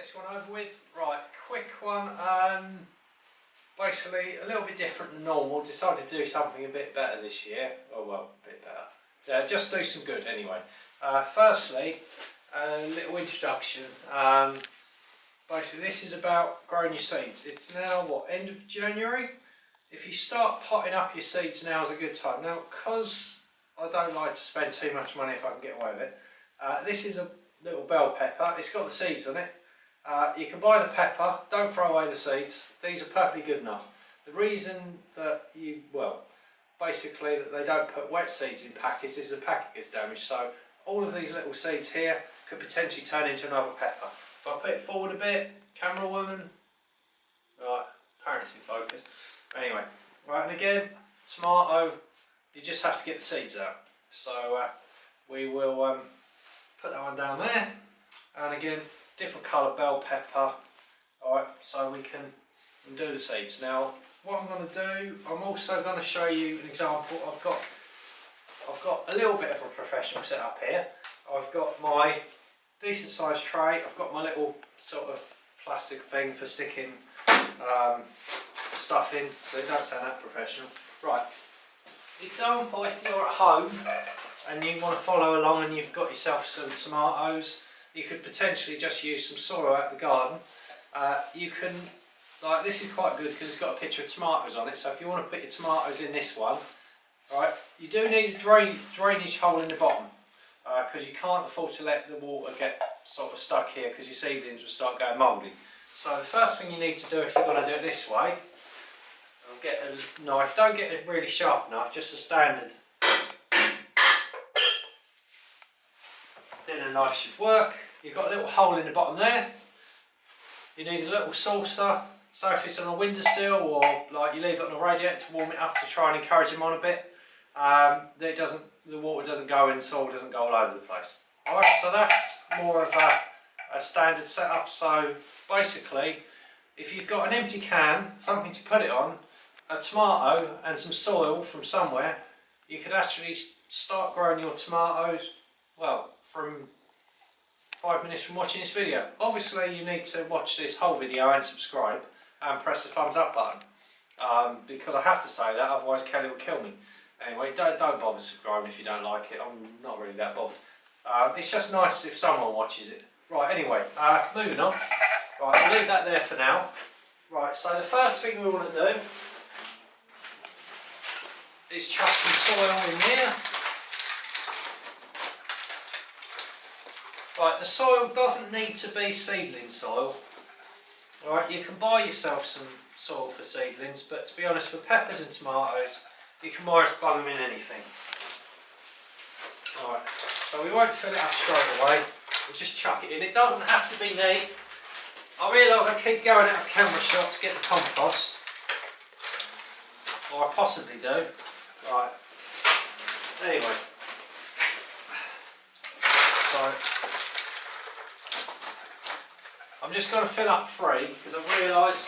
this one over with. Right, quick one. Basically, a little bit different than normal. Decided to do something a bit better this year. Oh well, a bit better. Yeah, just do some good anyway. Firstly, a little introduction. Basically, this is about growing your seeds. It's now what, end of January? If you start potting up your seeds, now is a good time. Now, because I don't like to spend too much money if I can get away with it, this is a little bell pepper. It's got the seeds on it. You can buy the pepper, don't throw away the seeds. These are perfectly good enough. The reason that basically that they don't put wet seeds in packets is the packet gets damaged. So all of these little seeds here could potentially turn into another pepper. If I put it forward a bit, camera woman, right, apparently it's in focus. Anyway, right, and again, tomato, you just have to get the seeds out. So we will put that one down there, and again, different colour bell pepper. Alright, so we can do the seeds. Now, what I'm going to do, I'm also going to show you an example. I've got a little bit of a professional setup here. I've got my decent sized tray. I've got my little sort of plastic thing for sticking stuff in, so it don't sound that professional. Right, example, if you're at home and you want to follow along and you've got yourself some tomatoes, you could potentially just use some soil out of the garden. You can, like, this is quite good because it's got a picture of tomatoes on it, so if you want to put your tomatoes in this one, right, you do need a drainage hole in the bottom, because you can't afford to let the water get sort of stuck here because your seedlings will start going mouldy. So the first thing you need to do if you're going to do it this way, I'll get a knife, don't get a really sharp knife, just a standard dinner knife should work. You've got a little hole in the bottom there. You need a little saucer, so if it's on a windowsill or like you leave it on a radiator to warm it up to try and encourage them on a bit, the water doesn't go in, the soil doesn't go all over the place. Alright, so that's more of a standard setup. So basically, if you've got an empty can, something to put it on, a tomato and some soil from somewhere, you could actually start growing your tomatoes, well, from 5 minutes from watching this video. Obviously you need to watch this whole video and subscribe and press the thumbs up button, because I have to say that, otherwise Kelly will kill me. Anyway, don't bother subscribing if you don't like it. I'm not really that bothered. It's just nice if someone watches it. Right, anyway, moving on. Right, I'll leave that there for now. Right, so the first thing we want to do is chuck some soil in here. Right, the soil doesn't need to be seedling soil. Alright, you can buy yourself some soil for seedlings, but to be honest, for peppers and tomatoes, you can more or less bung them in anything. Alright, so we won't fill it up straight away, we'll just chuck it in. It doesn't have to be neat. I realise I keep going out of camera shot to get the compost, or I possibly do. Right, anyway, so I'm just going to fill up 3 because I've realised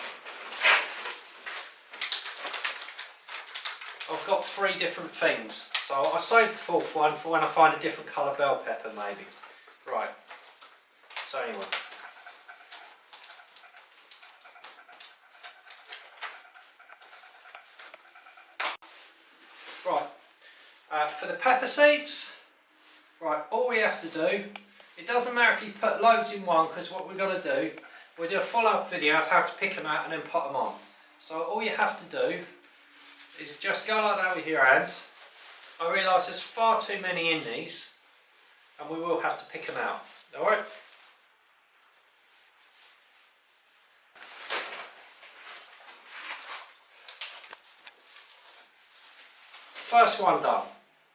I've got 3 different things. So I saved the 4th one for when I find a different colour bell pepper maybe. Right, so anyway. Right, for the pepper seeds, right, all we have to do, it doesn't matter if you put loads in one, because what we're going to do, we'll do a follow-up video of how to pick them out and then pot them on. So all you have to do is just go like that with your hands. I realise there's far too many in these, and we will have to pick them out. Alright? First one done.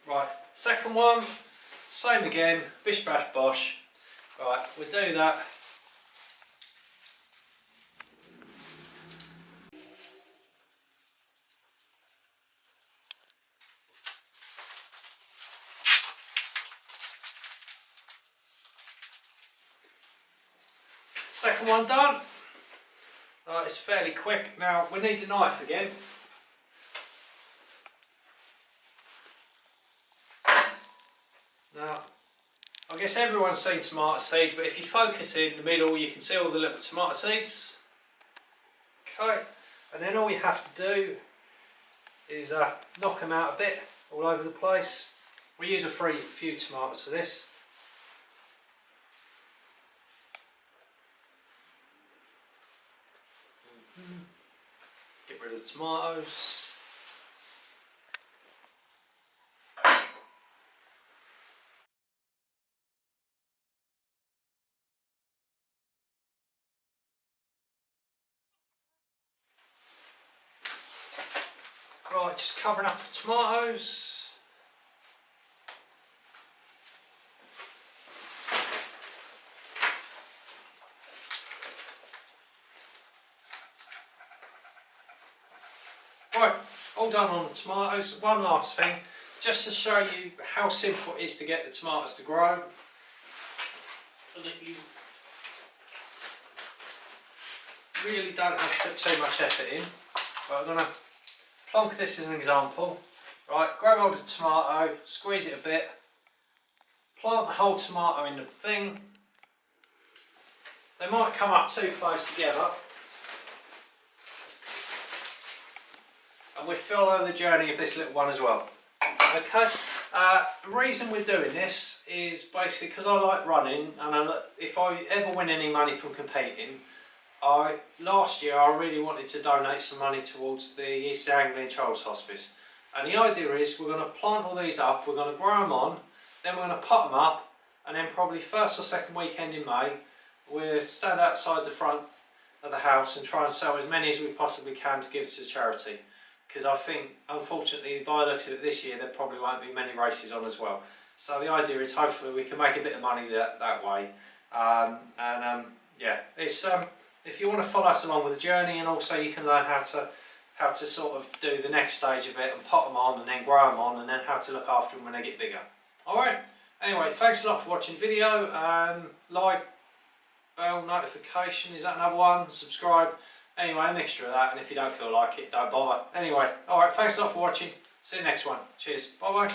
Right, second one, same again, bish bash bosh. Right, we'll do that. Second one done. Right, it's fairly quick. Now we need a knife again. Now I guess everyone's seen tomato seed, but if you focus in the middle, you can see all the little tomato seeds. Okay, and then all you have to do is knock them out a bit all over the place. We use a few tomatoes for this. Get rid of the tomatoes. Right, just covering up the tomatoes. Right, all done on the tomatoes. One last thing, just to show you how simple it is to get the tomatoes to grow. So that you really don't have to put too much effort in. But I'm going to plonk this as an example. Right, grab hold of the tomato, squeeze it a bit, plant the whole tomato in the thing. They might come up too close together. And we follow the journey of this little one as well. Okay, the reason we're doing this is basically because I like running, and if I ever win any money from competing, last year I really wanted to donate some money towards the East Anglian Children's Hospice. And the idea is we're going to plant all these up, we're going to grow them on, then we're going to pot them up, and then probably first or second weekend in May, we'll stand outside the front of the house and try and sell as many as we possibly can to give to charity. Because I think, unfortunately, by the looks of it this year, there probably won't be many races on as well. So the idea is hopefully we can make a bit of money that way. Yeah, it's if you want to follow us along with the journey, and also you can learn how to sort of do the next stage of it and pot them on and then grow them on, and then how to look after them when they get bigger. Alright, anyway, thanks a lot for watching the video. Like, bell notification, is that another one? Subscribe. Anyway, a mixture of that, and if you don't feel like it, don't bother. Anyway, alright, thanks a lot for watching. See you next one. Cheers. Bye bye.